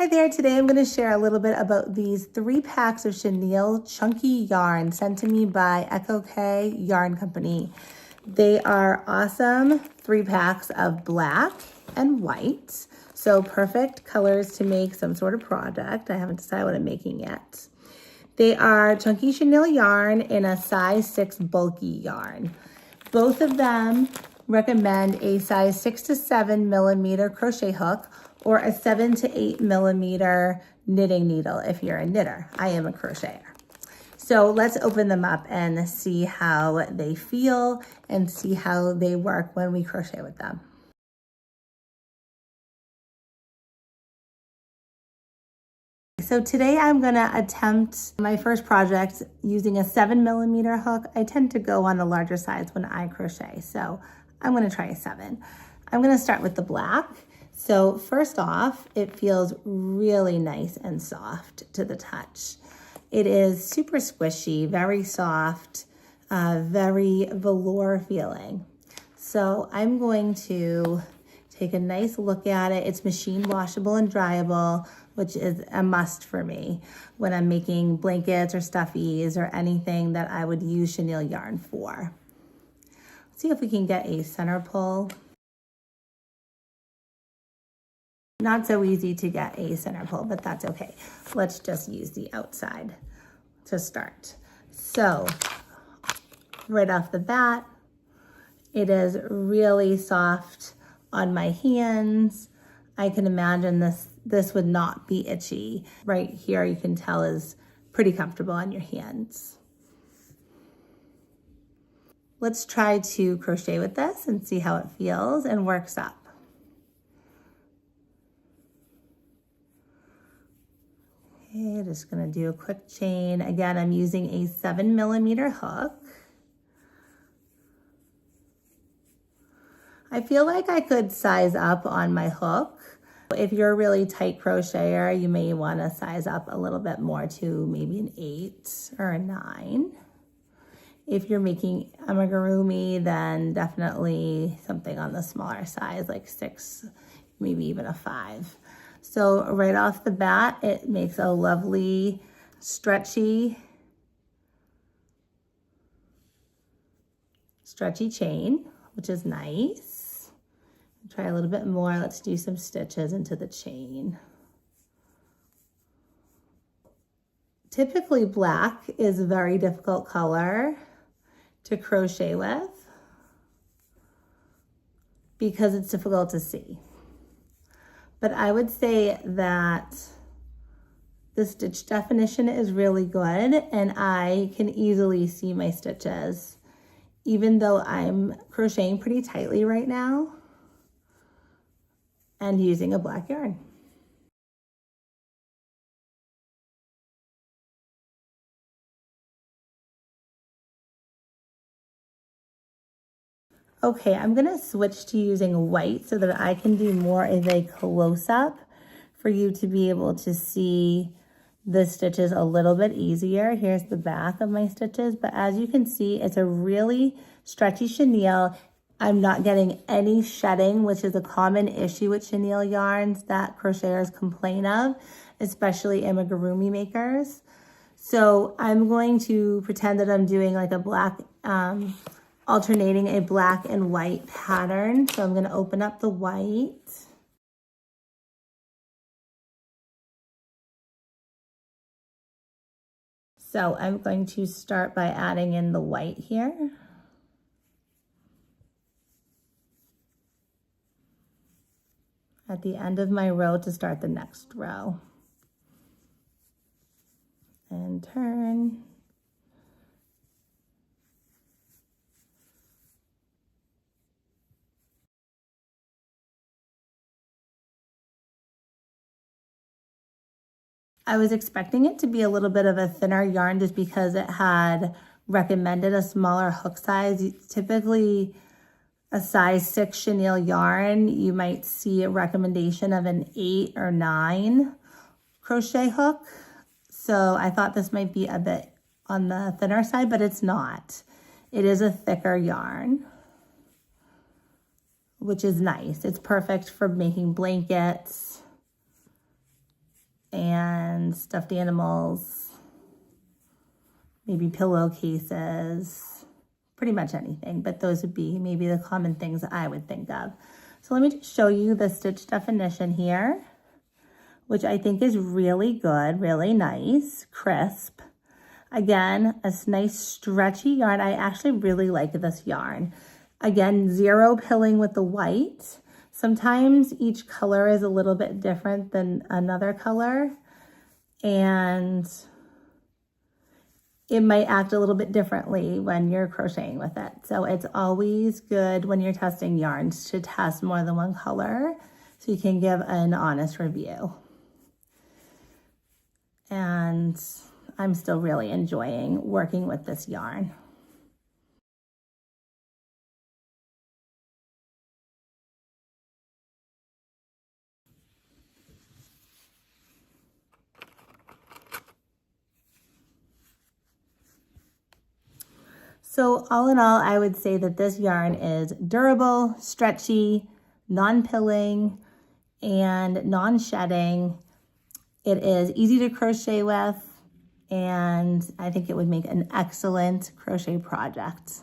Hi there, today I'm going to share a little bit about these 3 packs of chenille chunky yarn sent to me by Echo K Yarn Company. They are awesome 3 packs of black and white, so perfect colors to make some sort of project. I haven't decided what I'm making yet. They are chunky chenille yarn in a size 6 bulky yarn. Both of them recommend a size 6 to 7 millimeter crochet hook or a 7 to 8 millimeter knitting needle if you're a knitter. I am a crocheter. So let's open them up and see how they feel and see how they work when we crochet with them. So today I'm gonna attempt my first project using a 7 millimeter hook. I tend to go on the larger size when I crochet, so I'm gonna try a 7. I'm gonna start with the black. So first off, it feels really nice and soft to the touch. It is super squishy, very soft, very velour feeling. So I'm going to take a nice look at it. It's machine washable and dryable, which is a must for me when I'm making blankets or stuffies or anything that I would use chenille yarn for. Let's see if we can get a center pull. Not so easy to get a center pull, but that's okay. Let's just use the outside to start. So right off the bat, it is really soft on my hands. I can imagine this would not be itchy. Right here you can tell is pretty comfortable on your hands. Let's try to crochet with this and see how it feels and works up. Okay, just gonna do a quick chain. Again, I'm using a 7 millimeter hook. I feel like I could size up on my hook. If you're a really tight crocheter, you may wanna size up a little bit more to maybe an 8 or a 9. If you're making amigurumi, then definitely something on the smaller size, like 6, maybe even a 5. So right off the bat, it makes a lovely stretchy chain, which is nice. Try a little bit more. Let's do some stitches into the chain. Typically black is a very difficult color to crochet with because it's difficult to see. But I would say that the stitch definition is really good and I can easily see my stitches, even though I'm crocheting pretty tightly right now and using a black yarn. Okay, I'm gonna switch to using white so that I can do more of a close-up for you to be able to see the stitches a little bit easier. Here's the back of my stitches, but as you can see, it's a really stretchy chenille. I'm not getting any shedding, which is a common issue with chenille yarns that crocheters complain of, especially amigurumi makers. So I'm going to pretend that I'm doing like a black, alternating a black and white pattern. So I'm going to open up the white. So I'm going to start by adding in the white here. At the end of my row to start the next row. And turn. I was expecting it to be a little bit of a thinner yarn just because it had recommended a smaller hook size. Typically a size 6 chenille yarn, you might see a recommendation of an 8 or 9 crochet hook. So I thought this might be a bit on the thinner side, but it's not. It is a thicker yarn, which is nice. It's perfect for making blankets and stuffed animals, maybe pillowcases, pretty much anything, but those would be maybe the common things that I would think of. So let me just show you the stitch definition here, which I think is really good, really nice, crisp. Again, a nice stretchy yarn. I actually really like this yarn. Again, zero pilling with the white. Sometimes each color is a little bit different than another color, and it might act a little bit differently when you're crocheting with it. So it's always good when you're testing yarns to test more than one color so you can give an honest review. And I'm still really enjoying working with this yarn. So all in all, I would say that this yarn is durable, stretchy, non-pilling, and non-shedding. It is easy to crochet with, and I think it would make an excellent crochet project.